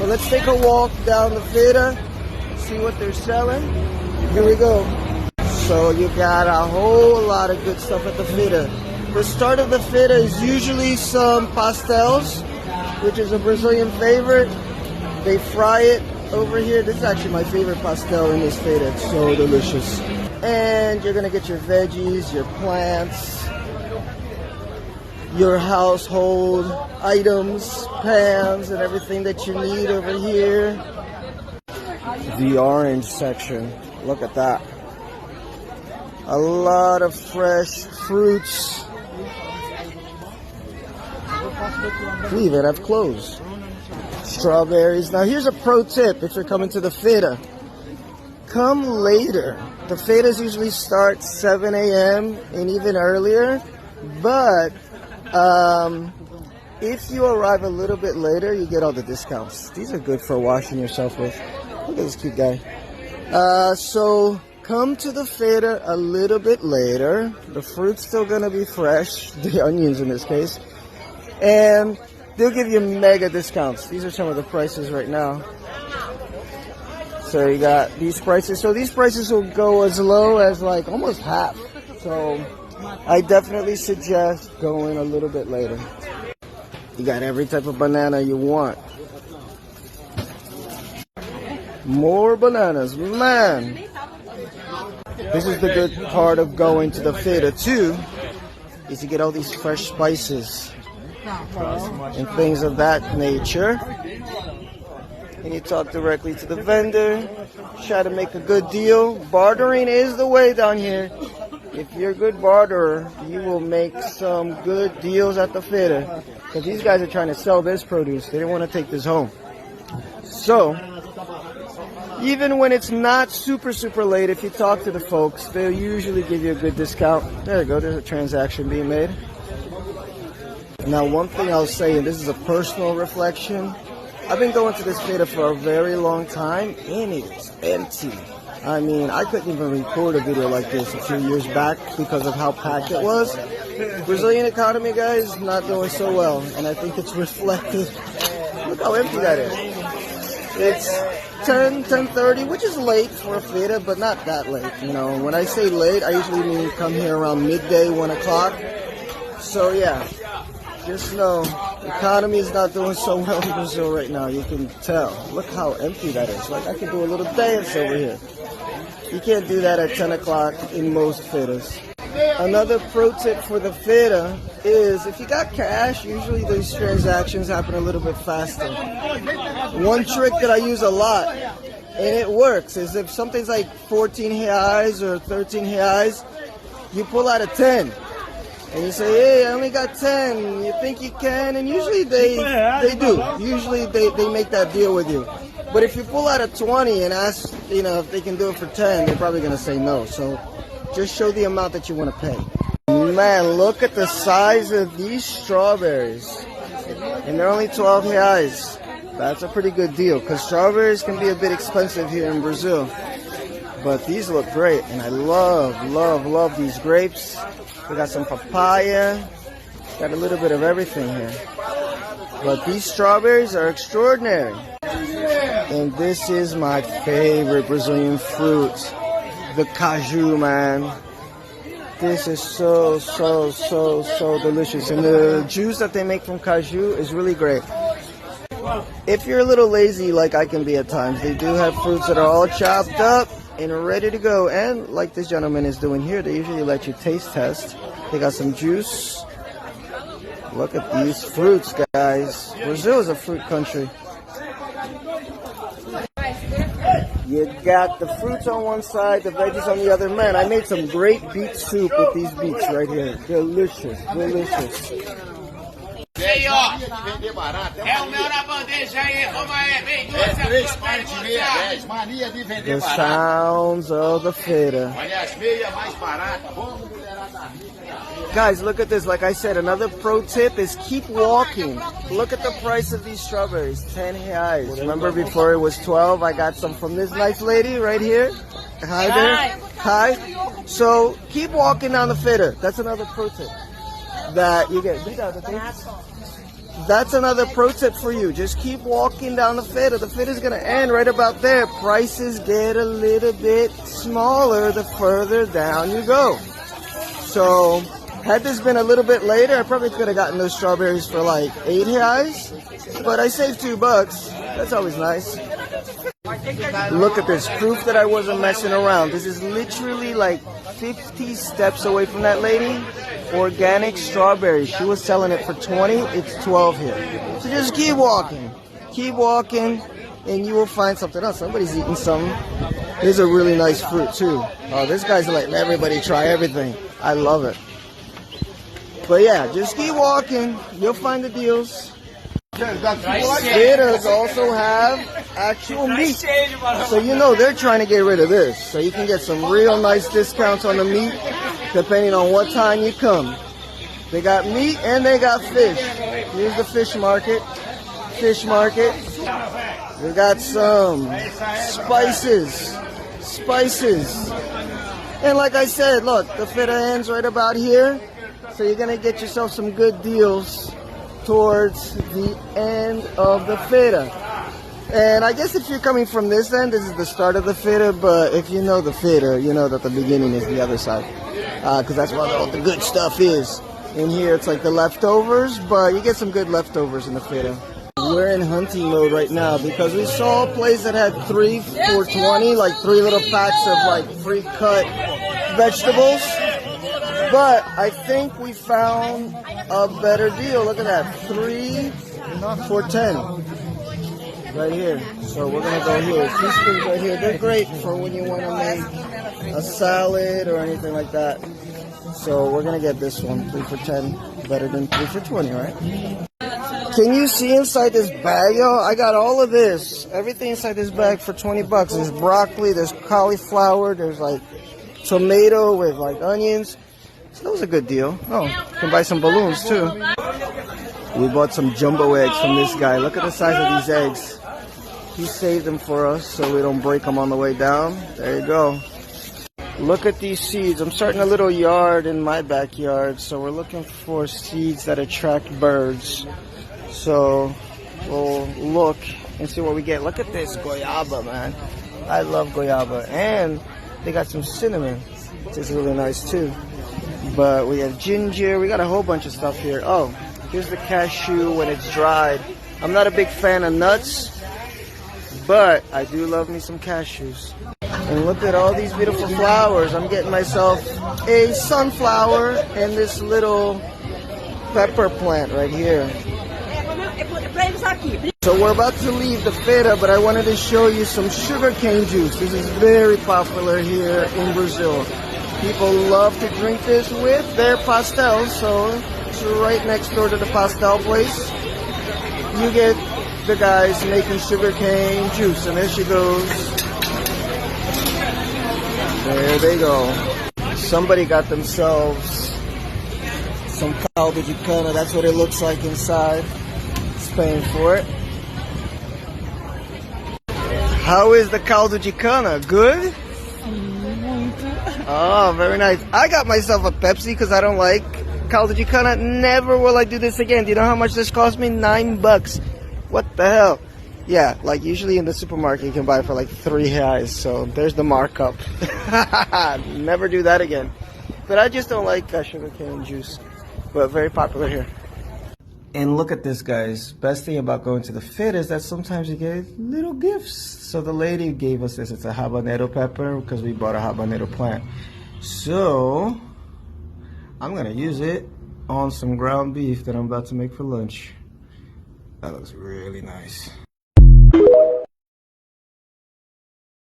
So let's take a walk down the feira, see what they're selling. Here we go. So you got a whole lot of good stuff at the feira. The start of the feira is usually some pastels, which is a Brazilian favorite. They fry it over here. This is actually my favorite pastel in this feira. It's so delicious. And you're gonna get your veggies, your plants, your household items, pans, and everything that you need over here. The orange section. Look at that. A lot of fresh fruits. We even have clothes. Strawberries. Now here's a pro tip if you're coming to the feira. Come later. The feiras usually start 7 a.m. and even earlier. But if you arrive a little bit later, you get all the discounts. These are good for washing yourself with. Look at this cute guy. So come to the feira a little bit later. The fruit's still gonna be fresh, the onions in this case. And they'll give you mega discounts. These are some of the prices right now. So you got these prices. So these prices will go as low as like almost half. So I definitely suggest going a little bit later. You got every type of banana you want. More bananas, man. This is the good part of going to the feira too, is to get all these fresh spices and things of that nature. And you talk directly to the vendor, try to make a good deal. Bartering is the way down here. If you're a good barterer, you will make some good deals at the feira. Because these guys are trying to sell this produce. They don't want to take this home. So, even when it's not super late, if you talk to the folks, they'll usually give you a good discount. There you go, there's a transaction being made. Now, one thing I'll say, and this is a personal reflection, I've been going to this feira for a very long time, and it's empty. I mean, I couldn't even record a video like this a few years back because of how packed it was. Brazilian economy, guys, not doing so well, and I think it's reflected. Look how empty that is. It's 10:30, which is late for a feira, but not that late. You know, when I say late, I usually mean come here around midday, 1 o'clock. So yeah, just know, the economy is not doing so well in Brazil right now. You can tell. Look how empty that is. Like, I can do a little dance over here. You can't do that at 10 o'clock in most feiras. Another pro tip for the feira is if you got cash, usually these transactions happen a little bit faster. One trick that I use a lot, and it works, is if something's like 14 reais or 13 reais, you pull out a 10. And you say, hey, I only got 10. You think you can? And usually they do. Usually they make that deal with you. But if you pull out a 20 and ask, you know, if they can do it for 10, they're probably going to say no. So just show the amount that you want to pay. Man, look at the size of these strawberries. And they're only 12 reais. That's a pretty good deal because strawberries can be a bit expensive here in Brazil. But these look great. And I love these grapes. We got some papaya. Got a little bit of everything here. But these strawberries are extraordinary. And this is my favorite Brazilian fruit. The caju, man. This is so delicious. And the juice that they make from caju is really great. If you're a little lazy like I can be at times, they do have fruits that are all chopped up and ready to go. And like this gentleman is doing here, they usually let you taste test. They got some juice. Look at these fruits, guys. Brazil is a fruit country. You got the fruits on one side, the veggies on the other. Man, I made some great beet soup with these beets right here. Delicious. Aí, ó. É o meu na bandeja aí, como é? Vem duas, mania de vender barato. The sounds of the feira. Olha as meias mais baratas. Guys, look at this. Like I said, another pro tip is keep walking. Look at the price of these strawberries. 10 reais. Remember before it was 12? I got some from this nice lady right here. Hi there. Hi. So keep walking down the feira. That's another pro tip that you get. that's another pro tip for you. Just keep walking down the feira. The feira is going to end right about there. Prices get a little bit smaller the further down you go. So, had this been a little bit later, I probably could have gotten those strawberries for like 8 reais. But I saved $2. That's always nice. Look at this. Proof that I wasn't messing around. This is literally like 50 steps away from that lady. Organic strawberries. She was selling it for 20. It's 12 here. So just keep walking. Keep walking, and you will find something else. Somebody's eating something. Here's a really nice fruit, too. Oh, this guy's letting everybody try everything. I love it. But yeah, just keep walking. You'll find the deals. Feiras also have actual meat. So you know they're trying to get rid of this. So you can get some real nice discounts on the meat depending on what time you come. They got meat and they got fish. Here's the fish market. Fish market. We got some spices. Spices. And like I said, look, the feira ends right about here. So you're going to get yourself some good deals towards the end of the feira. And I guess if you're coming from this end, this is the start of the feira, but if you know the feira, you know that the beginning is the other side. Because that's where all the good stuff is. In here, it's like the leftovers, but you get some good leftovers in the feira. We're in hunting mode right now because we saw a place that had 3 for 20, like 3 little packs of like pre-cut vegetables. But I think we found a better deal. Look at that. 3 for 10. Right here. So we're going to go here. Teaspoons right here. They're great for when you want to make a salad or anything like that. So we're going to get this one. 3 for 10. Better than 3 for 20, right? Can you see inside this bag, yo? I got all of this. Everything inside this bag for 20 bucks. There's broccoli. There's cauliflower. There's like tomato with like onions. So that was a good deal. Oh, you can buy some balloons too. We bought some jumbo eggs from this guy. Look at the size of these eggs. He saved them for us so we don't break them on the way down. There you go. Look at these seeds. I'm starting a little yard in my backyard. So we're looking for seeds that attract birds. So we'll look and see what we get. Look at this goyaba, man. I love goyaba. And they got some cinnamon. This is really nice too. But we have ginger. We got a whole bunch of stuff here. Oh, here's the cashew when it's dried. I'm not a big fan of nuts, but I do love me some cashews. And look at all these beautiful flowers. I'm getting myself a sunflower and this little pepper plant right here. So we're about to leave the feira, but I wanted to show you some sugarcane juice. This is very popular here in Brazil. People love to drink this with their pastels, so it's right next door to the pastel place. You get the guys making sugarcane juice, and there she goes. There they go. Somebody got themselves some caldo de cana. That's what it looks like inside. It's paying for it. How is the caldo de cana? Good? Oh, very nice. I got myself a Pepsi because I don't like caldo de cana. Never will I do this again. Do you know how much this cost me? $9. What the hell? Yeah, like usually in the supermarket you can buy it for like 3 reais. So there's the markup. Never do that again. But I just don't like sugarcane juice. But very popular here. And look at this, guys. Best thing about going to the feira is that sometimes you get little gifts. So the lady gave us this. It's a habanero pepper because we bought a habanero plant. So I'm going to use it on some ground beef that I'm about to make for lunch. That looks really nice.